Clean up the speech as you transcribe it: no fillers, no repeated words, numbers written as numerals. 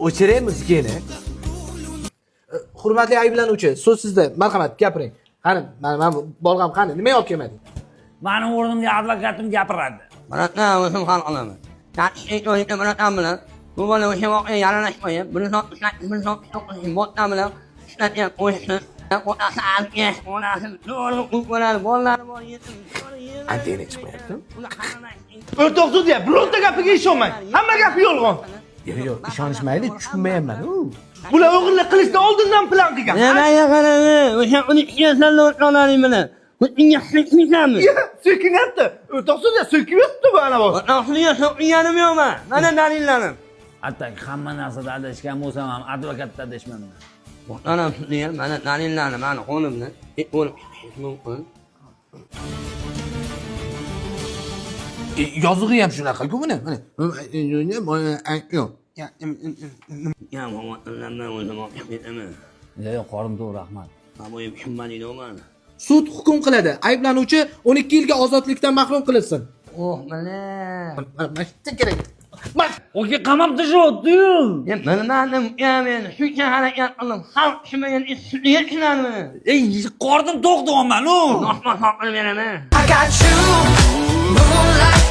O'chiring muzikani. Hurmatli ayblanuvchi, so'z sizda. Marhamat, gapiring. Qani, men bolg'am qani? Nima olib kelmading? Mening o'rnimga advokatim gapiradi. Mana o'zim hal qilaman. Tartibli o'yinda bilan bilan bu bola o'sha voqea yaralashmayib, buni sotishni botdan bilan ishlatyap qo'yishni. Antena chiqmayapti. O'rtoq sudya, bironta gapiga ishonmang. Hamma gapi yolg'on. Yo'q, ishonishmaydi, tushunmayapman. Bular o'g'irlik qilishdan oldindan plan qilgan. Nima qarang, o'sha uni ichgan o'tqolaring bilan. Bunga hikmisanmi? So'kinyapti. O'rtoq sudya, so'kiyapti bu ana bu. O'rtoqliga so'kganim yo'qmi? Mana dalillarim. Atak hamma narsada adashgan bo'lsam ham advokatda adashmayman. Onam sudya, mana dalillarim, mana qo'limda. O'lib ketish mumkin. Yozig'i ham shunaqa-ku buni. Mana. Yo'q. Ya, men o'zim olib ketaman. Yo'q, qorim to'g'ri, rahmat. Aboyim tushunmadingmi? Sud hukm qiladi. Ayblanuvchi 12 yilga ozodlikdan mahrum qilinsin. Oh, mana. Mana kerak. Oke, qamab tashyapti-yu. Ya, bilmadim, men shuncha harakat qildim. Xalq tushunmagan ishni tushunadimi? Qornim to'q deyapman-ku. Osmon qilib beraman. I got you, moonlight